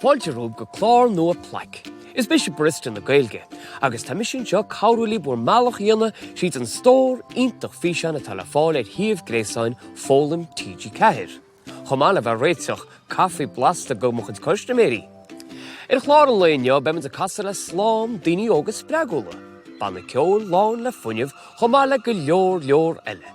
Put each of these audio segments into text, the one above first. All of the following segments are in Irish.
fáilte rúb go chlár nua PLAIC. Is bishop barista na Gaeilge, agus tá mission seo cabhrúlaí búr meallach dhéanamh siad an stór iontach físe na talafáil thiomh gréasáin fólam TG4. Chomála bheith réiteach caffi blasta go mo chud customéirí. Chláir an léineo be a casa le slám daoine ógus spreagúla, banna ceol lán le funineh chomála go leor eile.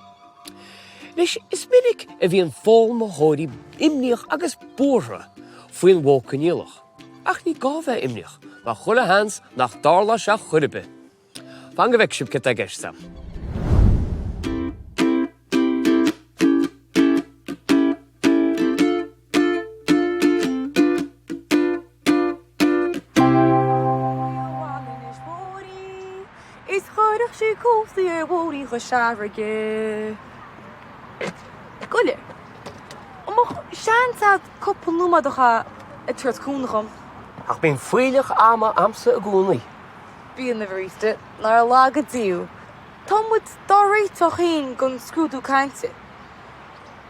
Leis is minic a bhí an fól móthóirí imníoch agus búrtha faoin Modh Coinníolach. Ach ní gá bheith imníoch, má chula hans nach dála se churibe. Fan go bheith sib cit a gceiste. Is chuideach sé cósaí dhéagóirí go seairge. Goile, amach seansad cúpla númadacha a tuairt cúnacham. Ach bíon fuileach ama amsa a gúnaí. Bíon na barista, nar lága díú. Tá muid dá réiteach haon gon scrúdú cainte.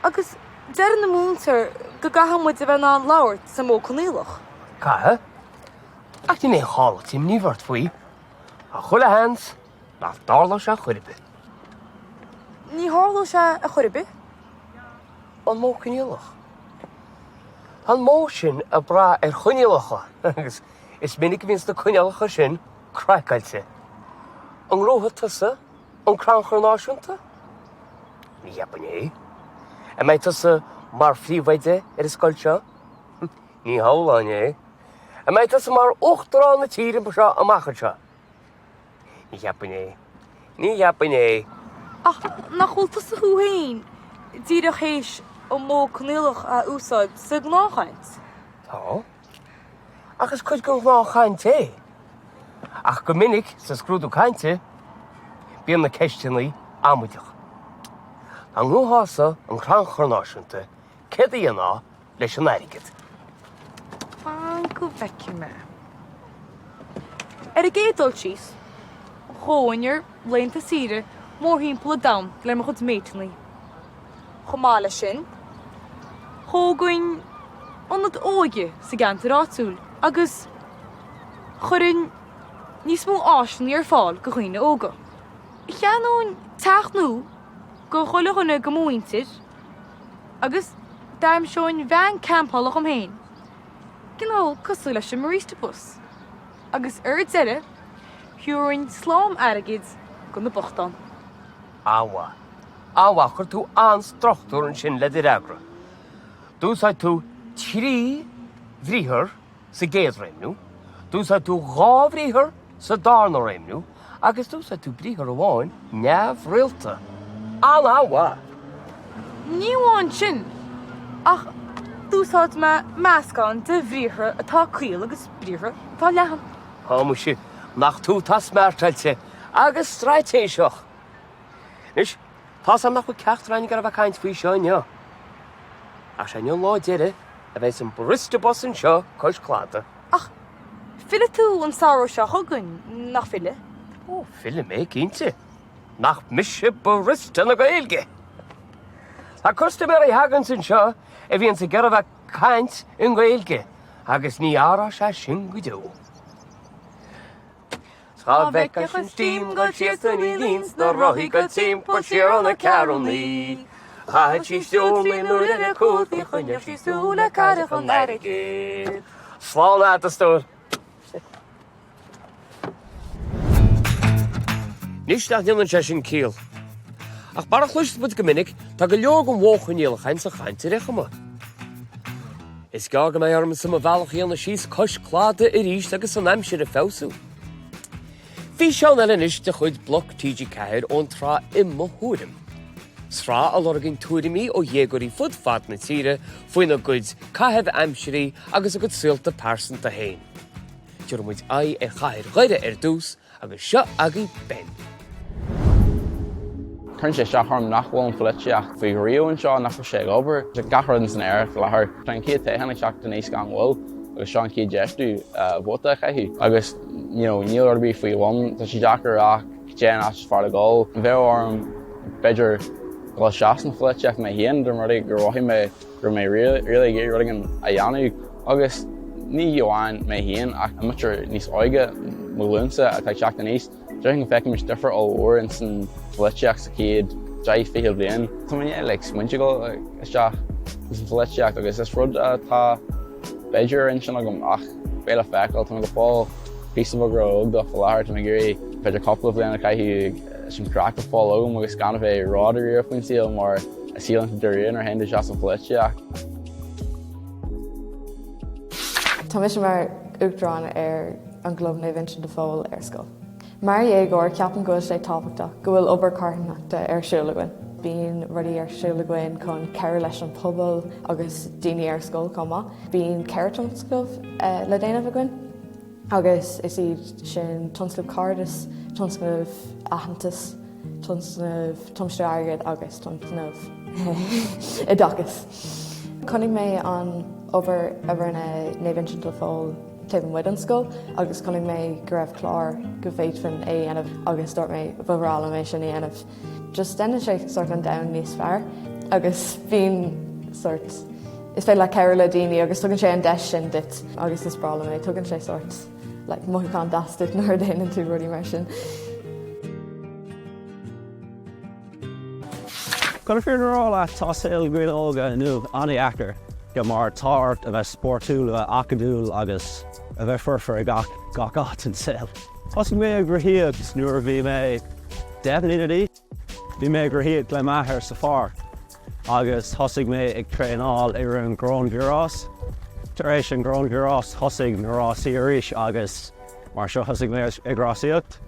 Agus deir na múntar go gahamid a bheith ná an labhairt sa Modh Coinníolach. Cathe? Ach ní mé chála tím níomhart faoi. A chula hans nach dála se churibe. Ní hála se a churibe? An Modh Coinníolach. An mó sin a bra Coinníolacha, agus is minic víns na Coinníolacha sin craiceailte. An rótha tusa, an cranchar náisiúnta? Ní heapan é. A mé tusa mar phríomhhaide is scoilte? Ní hála é. A mé tusa mar ochtarán na tíre ba seo amachchairte? Ní heapan é. Ní heapan é. Ach, nach bhfuil tusa thu haon, díreach héis ó Modh Coinníolach a úsáid sa gnáchaint. Tá. Ach is chuid go gnáchaint é. Ach go minic sa scrúdú cainte, bíon na ceistinaí amuideach. An ngúthása an cranchar náisiúnta, céad a dhéaná leis an airigid. Fan go bheice me. A gédul síos, chóinir léanta tíre mór hímpla dam le mar chud méitinaí. Chomála sin, chógain anad óige sa gantar áitiúil, agus churin níos mó áisinaí ar fáil go chuoine óga. Cheanún teachnú go chola chuna go móintir, agus daim seoin bhean campálach am héin. Gnó cosú leis sin maristapus. Agus deire, thiúrainn slám airgid go na bochtán. Áha. Áha chur tú anstrochtúr an sin le agra. Dúsáid tú trí bhríthar sa géad réimnú, dúsáid tú dhá bhríthar sa darna réimnú, agus dúsáid tú bríthar amháin neamh rialta. An áha. Níháin sin, ach dúsáid me meascán de bhríthar atá caol agus bríthar tá lehan. Mu si nach tú tas mertailte agus streitéiseach. Nis, tá sam nach chu ceachtrain gar a bheith caint faoi seo neo. A sé neo lá deire a bheith an barista bosan seo cois chláda. Ach, file tú an saoir seo thugann nach file? Ó, file mé cínte. Nach mise barista na Gaeilge. Tá costa mar é hagan sin seo a bhíonn sa gar a bheith caint in Gaeilge agus ní ára sé sin go deo. Tá bheicach an tím go siastan í líns na rothí go timppla siar na carolní. A tí siúla nuair a cútaí chuine sí súla cadach an airigid. Sláán a stór. Nis nach dhéanann sé sin cíal. Ach bara chluiste bud go minic tá go leor go Modh Coinníolach chaint sa chainte réchama. Is gá go mé arm sa bhealach dhéanana síos cois chláda i ríist agus an aimsir a fésú. Bhí seán eilenis de chuid BLOC TG4 ón trá imma thuairim. Srá a lorgin tuairimí ó dhéagóirí fud fad na tíre faoin a gcuid caithfh aimsirí agus a go suilta pásanta hain. Dúir muid ai ar chaithir ghaire dús agus seo agaí ben. Chun sé seaharm nachhfuil an filíocht faoi riú an seo nach sé obair, sé gachrann san air go lethir tan céad taithanna seach den éos gan bhil agus seán céad geistú bhóta chaithú. Agus níl orbí faoi bhain, tá sé deachar ach déan as far a gáil. An bheith orm beidir go seas na filíocht mé héan dur mar gur bhhaithí mé gur mé rilí gé ruigan a dhéanú. Agus ní Johan mé híon ach amateur níos oige múlúnsa a teach seachta níos. Deing feice mis difer ó uair in san fleiteach sa céad deich fichil bliain. Tá maine le smuinte go isteach san fleiteach agus is rud tá beidir in sin agam ach béle feicáil tá go fáil písa bhag do fallár tá gurí beidir coppla bliain a caiithí sin crack a fáil ógam agus gan bheith rádaí ar faoin síl mar a sílan doíon ar hendir se san fleiteach. Tá mis mar uachtarán ar an glumh na bhain de fáil ar scoil. Mar dhéagóir ceapan go sé tábhachta go bhfuil obair carthanachta ar siúlagain. Bíonn rudaí ar siúlagain chun ceir leis an pobal agus daoine ar scoil comá. Bíonn ceirtonsclubh le déanamh againn. Agus is iad sin tonsclubh cardas, tonsclubh aitheantas, tonsclubh tomste airgid agus tonsclubh idachas. Conig mé an obair na bhain de fáil taobh muid an scoil, agus conig mé go raibh chlár go bhféadfinn é dhéanamh agus dúirt mé bhrála mé sin é dhéanamh. Just denna sé sort an dam níos fearr, agus bhíon sort is féad le ceir le daoine agus tugann sé an deis sin dit agus is brála mé tugann sé sort le mothán dastit nuair déanaan tú rudí mar sin. Gonna fearrála Tosaíonn Ghaeilge nu anna achar go mar táirt a bheith sportúil a acadúil agus a bheith furfar a gach áit an saoil. Thosaigh mé a gcruthaíocht nuair bhí mé 10 bhí mé gcruthaíocht le maithir sa fearr agus thosaigh mé ag tréanáil ar an grón gurrás. Tar éis an grón gurrás thosaigh na rásaí arís agus mar seo thosaigh mé ag rásaíocht.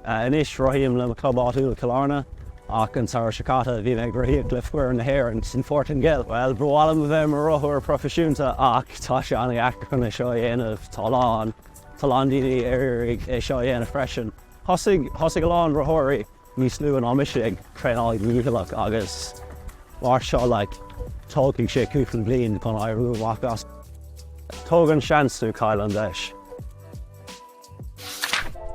Inis roiíam le club áitiúil Ceolárna ach an saoir sicáta bhí mé gcruthaíocht le fuair na hair an sin fortin Gaeilge. Well, bróálam a bheith mar rothúir profisiúnta ach tá sé anna achar chun é seo dhéanamh talán daoine ar é seo dhéanamh freisin. Thosaigh lán rothóirí níos lú an amise ag tréanáil míchlúití agus mar seo le tógfaigh sé cúpla bliain chun éireú bhachas. Tógann seansú Cail an deis.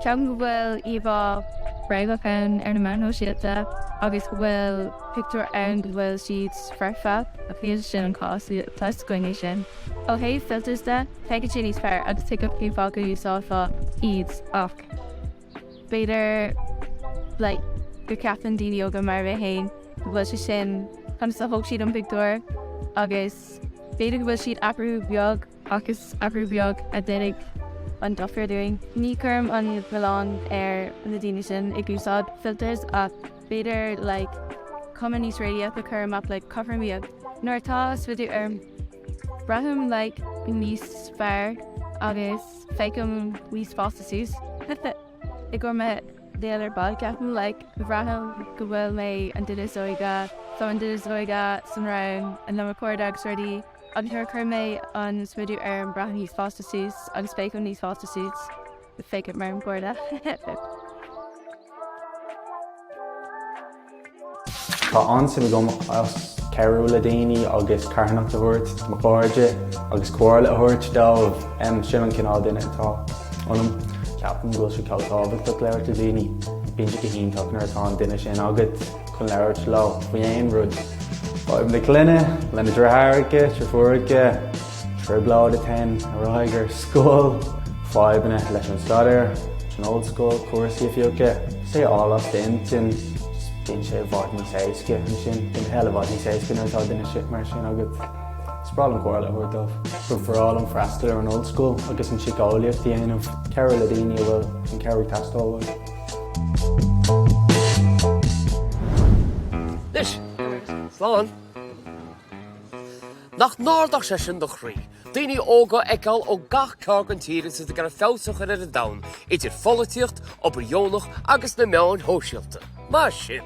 Ceapan go bhfuil íomh breithechan ar na manó síalta agus go bhfuil pictiúr ann go bhfuil siad fearrfa a bhíonn sin an cása Modh Coinníolach sin. Ó thaobh filters de, peigid sin níos fearr agus tuigh go cíomh go úsáidfá iad ach. Beidir go ceapan daoine óga mar bheith hain go bhfuil sé sin chun sa thóg siad an pictiúr agus beidir go bhfuil siad abrú beag agus abrú beag a déanaigh an dofiir doing. Ní chum an bhán ar na daine sin ag úsáid filters ach beidir cuman níos radio go chum ap cover beag. Nuair tá svidiú braham níos fearr agus feicim níos fástasús. I ggur me déalar bag ceapan bhraham go bhfuil mé an duine so an duine san ram an le cuairdag ruí an thur chur mé an svidiú an braham níos fástasús agus feicim níos fástasús go feicim mar an cuairda. Tá ansa go as ceirú le daoine agus carthanach a thuirt mo chlóide agus cuair a thuirt dómh sin an cinál duine atá anm ceapan go sé ceoltábhacht leir a daoine bíonn go híonn nar atá duine sin agad chun leir le faoin rud. Báim na cluine lena ddrathraige trfuirige tribláid a 10 a roigur scóil fáibanna leis an stadair an old school cuasaí fiúcha sé álas daon sin bíonn sé bhhaid ní séasca an sin bíonn heile bhhaid ní séasca nar atá duine si mar sin agad. Spráil an cuair le thuirtamh go bhráil an freastal ar an old school agus an sicáíocht dhéanamh ceir le daoine bhfuil an ceirú teastáil. Nis, slán. Nach nádach sé sin do chrí, daoine óga eiceáil ó gach ceargan tíre sa gar féosach ar a dam, idir folaíocht, obair agus na meáin hóisialta. Má sin.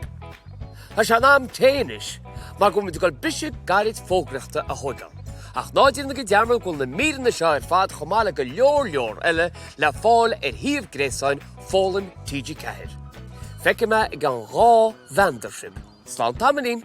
Tá sé am téanis, má go muid go bise gairid fógrachta a thuigáil. Ach náidir na go dearmal go na míran na seo ar fad chomála go leor eile le fáil ar híomh gréasáin fólam TG4. Feice me ag an rá vandarship. Slán tamanín.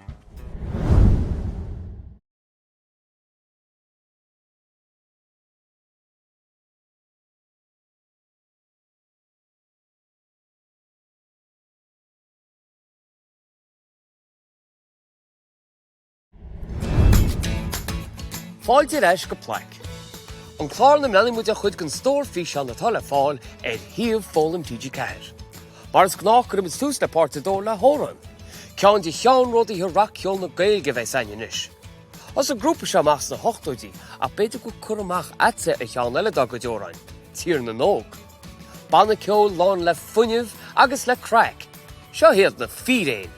Fáilte leis go PLAIC. An chlár na mleannaí muid a chuid gan stór físeán atá le fáil híomh fólam TG4. Mar is gnáchar is tús le pártadór le hóran. Ceann de cheann rudaí thurach ceol na Gaeilge bheith saininis. As a grúpa se más na hochtúidí a beidir go cur amach atsa a cheann eile dá go deorainn, tír na nóg. Banna ceol lán le fuinneamh agus le crack. Seo héad na Fíréin.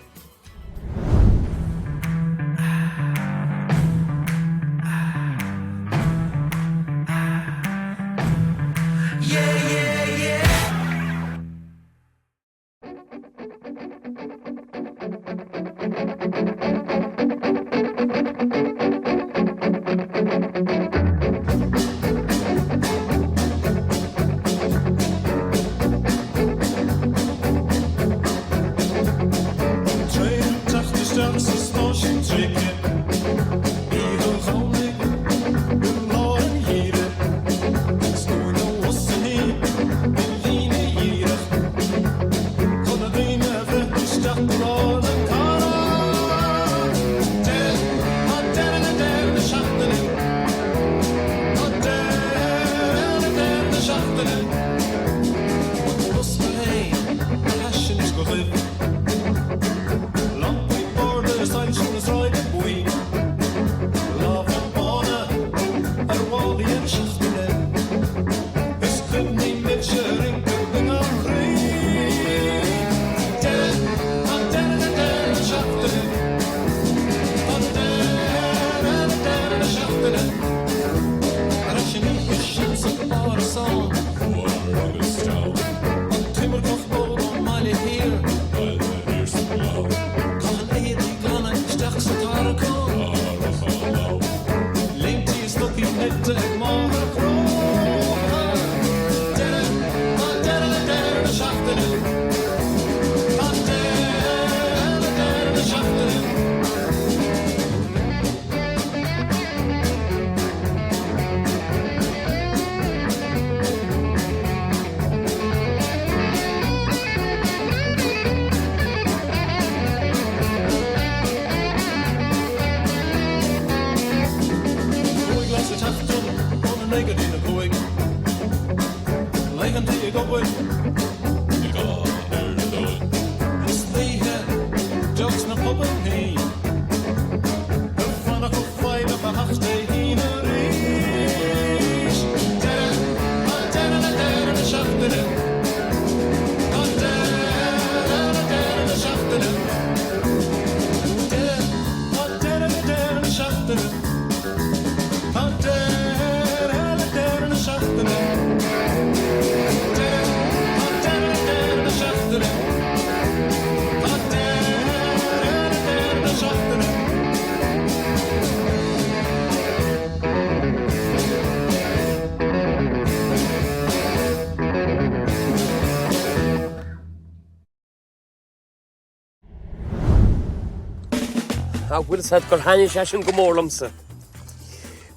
A bhfuil sa gur haine sé sin go mórlamsa.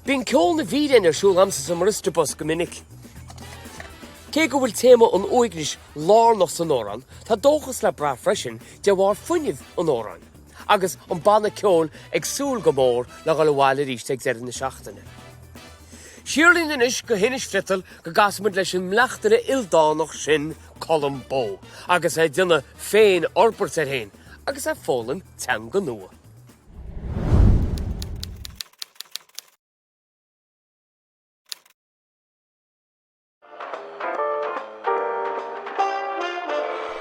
Bhín Ceol Na Fíréin siúil amsa sa maristarbus go minic. Cé go bhfuil téma an uignis lár nach san órán, tá dóchas le bra freisin de bhar fuinneamh an órán, agus an banna ceol éagsúla go mór le gáil bháil ríiste ag deireadh na seachtaine. Siarlíonn inis go hinis frital go gasmuid leis an mleachtaire ildánach sin Colm Bó, agus é duine féin orbairt ar hain, agus é fólam Teanga nua.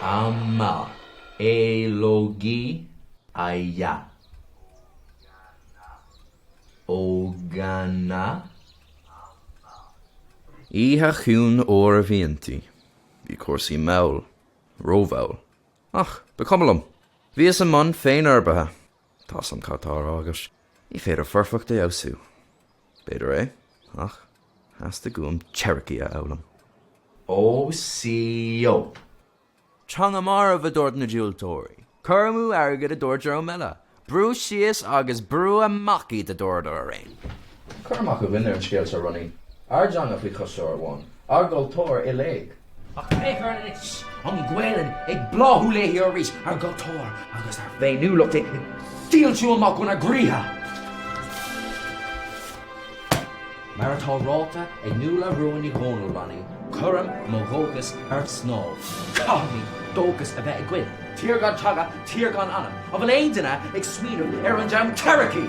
Amma elogi aya Ogana Iha chún ór a bhíontaí, bhí cuasaí meall, rómheall. Ach, becomlam, bhí an man féin orbathe, tá san catar agus, í féidir forfachta eabsú. Beidir é, ach, heasta gúm Cherokee a eablam. Ó CEO. Teanga mar a bh dúirt na dúiltóirí. Curmú airgad a dúirt ar mela. Brú síos agus brú amachí de dúirt ar réin. Curmach go bhíonn ar scéal sa running. Arjang a fhí chosúir bháin. Argoltóir i léig. Ach échar is an ghuaileann ag bláthú léithí ar rís argoltóir agus ar féinúlacht ag díalsiú amach chun a grítha. mar atá ráta ag nua roiní ghónal rannaí, churam mo ghógus ar snáb. Cáhí dógus a bheith ag gcuid. Tír gan taga, tír gan anam. A bhfuil éideanna ag smíanam ar an jam Cherokee.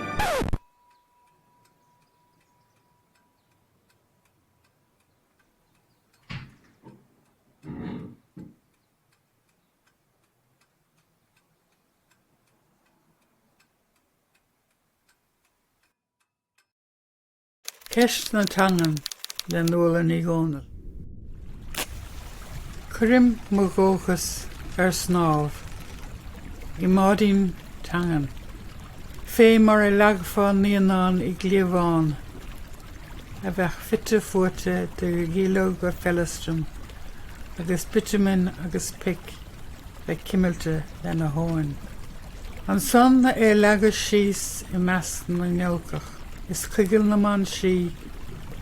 Ceist na tangan le nua ní ghónal. Cuirim mo ghóchas ar snáb, I mádín tangan. Fé mar I leagfáin níonán I gléomháin, a bheith fitte fuirte de ghíló go fellastum, agus bitumin agus pic le cimilte le na hóin. An son na leagas síos I measc na ngeolcach, is chuigil na man sí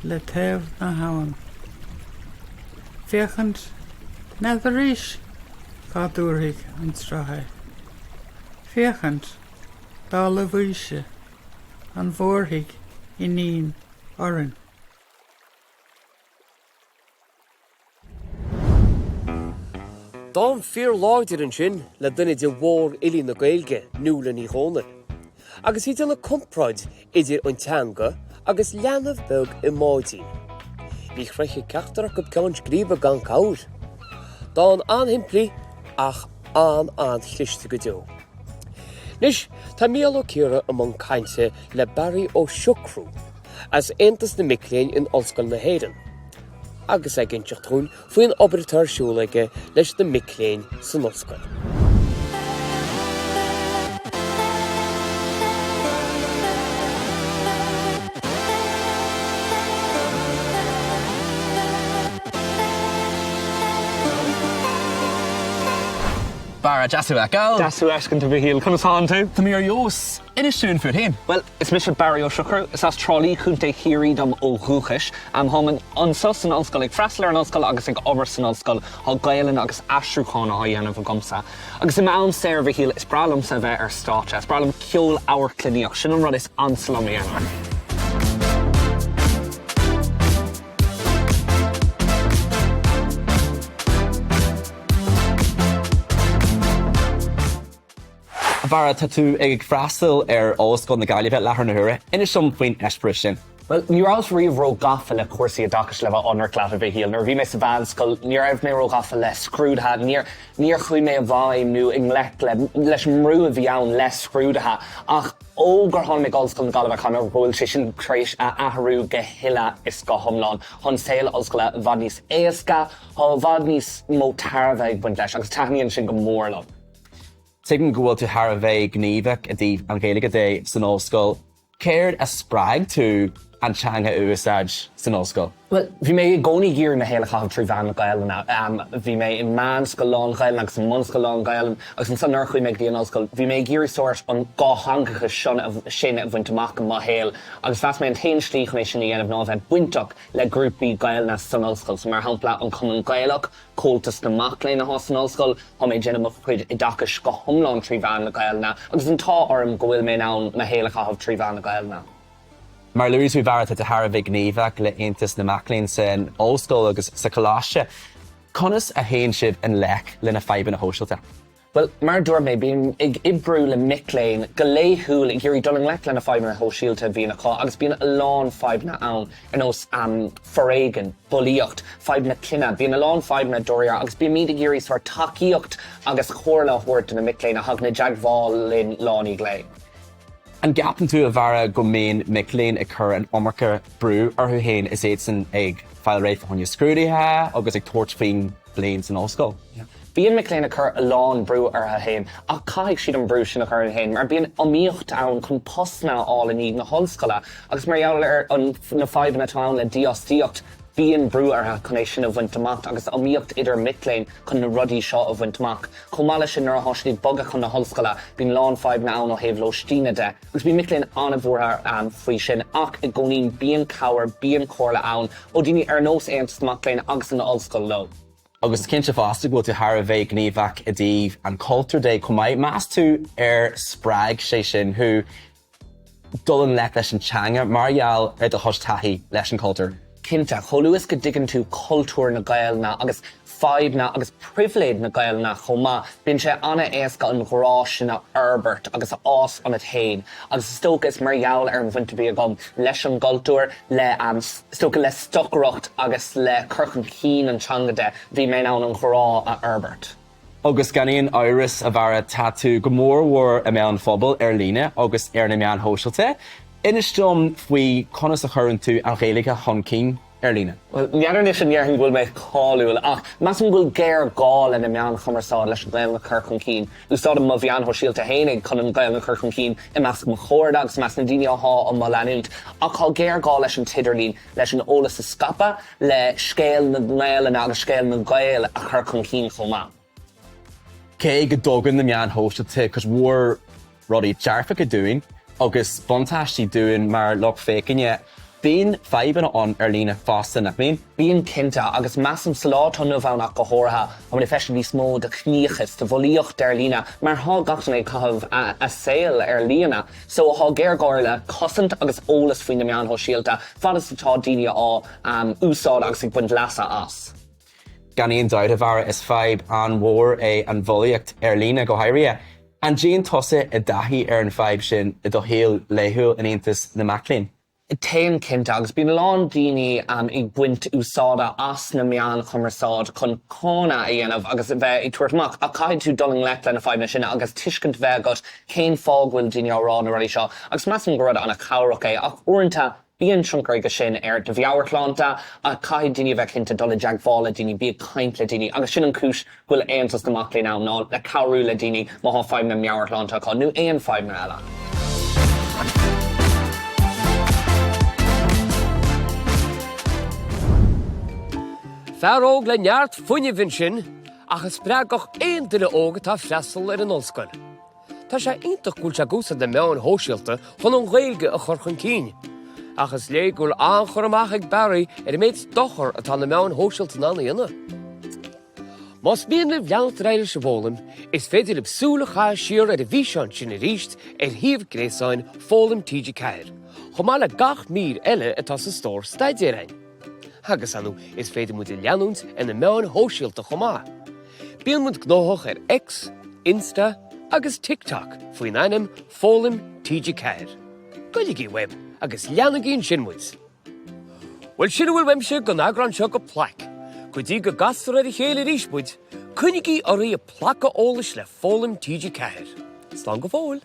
le taobh na hain. Féchant na ríis cá dúrthaigh an strathaid. Féchant dá le bhuaise an bhórthaigh I níon orann. Dám fear láidir an sin le duine de bhór ilí na Gaeilge nua ní ghónal. Agus hí na compráid idir an Teanga agus leanamh beg I máidín. Bhí chreiche ceachtarach go ceann scríbe gan cabhair. Dá an anhimplí ach an chliiste go deo. Nis, tá Micheál Ó Ciaraidh among cainte le Barry Sugrue as Aontas na Micheál in Ollscoil na Fíréin. Agus ag ginteach tún faoin obair siúlaige leis na Micheál san Ollscoil. Bara, Jasú Echo. Jasú Escin to Bhíl, chun an tú? Tá mí ar Jós, inisisiún fuair hain. Well, is mis Barry Sugrue, is as trolí chunta hírí dom ó thuchais, haman ansos an Ollscoil ag freisler an Ollscoil agus ag obair san Ollscoil á Gaeilge agus aisriúchána á dhéanamh gomsa. Agus I meán séir Bhíl is bralam sa bheith ar státe, is bralam ceol ábhar cluineach, sin an rud is ansalam í dhéanamh. Bara tá tú ag freastal ar Ollscoil na Gaeilge lethar na huaire, inis som faoin eispris sin. Well, ní ráis riomh gafa le cuasaí a dachas le bheith anar cleath a Bhíl, nuair bhí mé sa bhascoil, ní raibh mé gafa le scrúdathe, níor chuí mé a bhaim nó ag leis mrú a bhí ann le scrúdathe, ach ógur tháinig mé Ollscoil na Gaeilge chun ar bhfuil sé sin tréis a athrú go hiile is go thomláin, chun saoil Ollscoile bhd níos éasca, bhd níos mó tarbheith buint leis, agus taithníonn sin go mór lom. Sign go bhfuil tú thar a bheith gníomhach a dtí an Gaeilge dé san Ollscoil, céir a sppraig tú an teanga uasaid san Ollscoil? Well, bhí mé gcónaí ghír na héile chahabh trí bhean na Gaeilge. Bhí mé in man scoilán Gaeilge agus in mun scoilán Gaeilge agus an san nuair chuí mé dí an Ollscoil. Bhí mé géirí sóirt an gá hangacha sin a bhaint amach an Micheál agus feas mé an tain slí chun é sin dhéanamh ná bheith buintach le grúpaí Gaeilge san Ollscoil. So mar hampla an Cumann Gaeilge, cóiltas na Maclainn a san Ollscoil, tho mé déanamh chuid I dtachas go thomláin trí bhean na Gaeilge agus an tá orm go bhfuil mé ná na héile chahabh trí bhean na Gaeilge. Mar luas bhí bhara a thar a bheith gníomhach le Aontas na Maclainn san Ollscoil agus sa choláiste, conas a héann siad an lech le na feibhas na hóisiilta. Well, mar dúir mé bíon ag ibrú le Micheál go léithúil ag gurí dul an lech le na feibhas na hóisiilta bhíonna cá, agus bíon a lán feibhna ann ar nós Foréigean, Filíocht, feibhna Cinna, bíon a lán feibhna Dóriar, agus bíon míad a gurí suir tacaíocht agus chóirla thuirt na Micheál a thugna deagháil linn lánaí glé. An gapan tú a bhara go mbeadh Micheál a chur an omarcha brú arthú hain is éad san ag fáil réith chuine scrúdaithe agus ag tuairt faoin bliain san Ollscoil. Bíon Micheál a chur a lán brú ar a hain, ach caiigh siad an brú sin a chur a hain, mar bíon amíocht ann chun postna áil in iad na honscoile, agus mar dheall ar na feibhna tán le diostíocht, bíon brú ar a chun é sin a bhaint amach agus amíocht idir Micheál chun na rudaí seo a bhaint amach. Chomáile sin ar a thoslí boga chun na honscoile, bíon lán feibhna ann ó thaobh lóistíine de. Agus bhí Micheál anna bhór faoi sin ach i gcónaín bíon cabhair, bíon cóirla ann ó daoine ar nós Aontas Maclainn agus in na Ollscoil lo. Agus cinnte fásta go tú thar a bheith gníomhach a dtíobh an cultúr dé chumá meas tú ar sppraig sé sin thu dulan lech leis an teanga Micheál ar do thostaí leis an cultúr. Cinnte, choluas go dtigann tú cultúr na Gaeilge agus feabhas na agus priviléid na Gaeilge na chomá. Bíonn sé anna éasca an ghrá sinna Herbert agus ás an tain. Agus stochas Micheál ar an bhainte bí agam leis an cultúr le stocha le stochracht agus le curchan cín an teanga de bhí mé ná an ghrá a Herbert. Agus ganíon áras a bhara tatú go mór mhór a meán phobal ar líne agus ar na meán hóisiilte. Inistom faoi conas a churann tú an Gaeilge chun cín ar líne. Well, nearar ní sin nearhan bhfuil méid cáúil ach mas an bhfuil géir gáil in na meán chumaráid leis an Gaeilge chur chun cín. Úsáid mo bhean hóisiilta hénig chun an Gaeilge chur chun cín I meas mo chóird agus meas na daine athá an mo leanúnt. Ach tá géir gáil leis an tidirlín leis an ólas sa scapa le scéal na Gaeilge agus scéal na Gaeilge a chur chun cín chomá. Cé go dógan na meán hóisiilte cos mhór rudaí dearfa go dúin agus bontáistí dúin mar loch fécinne. Bíon feabhas an ar líne fásta nach bíon? Bíon cinnte agus measam slátón nó bhánach go háirithe a bhfuil fesin níos mó de chníochas de Filíocht ar líne mar thá gachtain é cathmh a Ceol ar líne. So thá géir gáir le cosint agus ólas faoin na meán hóisialta fadas atá daine á úsáid agus ag buint leasa as. Ganíon dáid a bhara is feib an mhór é an bholaíocht ar líne go hairithe. An Jean tosa I daithí ar an feib sin I do héal Leibhéal in Aontas na Maclean. Téan cinnte agus bíon lán daoine ag buint úsáida as na meán chumaráid chun cána a dhéanamh agus bheith ag tuairtach a caiid tú doling le na feibhna sinna agus tuiscint bheith got cén fághfuil daine árá na ruí seo agus meas an grád anna cabhrach é ach uaireanta bíon tioncair go sin ar do bheabharchlánta a caiid daine bheith cinnte dola deaghála daine bí caint le daine agus sin an cúis bhfuil Aontas na Maclean ná le cabhrú le daine má thá feibhna meabharchlánta chu nó éon feibhna eile. Fearóg le neart fuinne bhín sin agus spreagach éon duine óga tá freastal ar an ollscoil. Tá sé iontach gúil se gúsa de meán hóisialta chun an Gaeilge a chur chun cín. Agus lé gúil anchur amach ag Barry ar méid dochar atá na meán hóisialta ná dhéanamh. Mas bíon le bheannacht réidir sa bhólam, is féidir le bsúla chá siar ar a bhí seán sin a ríist ar thaobh gréasáin fólam TG4. Chomá le 8,000 eile atá sa stór staidéirein. Agus anú is féidir muid leanúnt in na meán hóisialta chomá. Bíon muid gnóthach ar X, Insta agus TikTok faoin ainm fólam TG4. Goidegí web agus leanagín sin muid. Well sin bhfuil weimse go nágrán seo go PLAIC. Cuidí go gastar ar a chéile rísmuid, cuinigí orí a placa ólas le fólam TG4. Slán go fóil.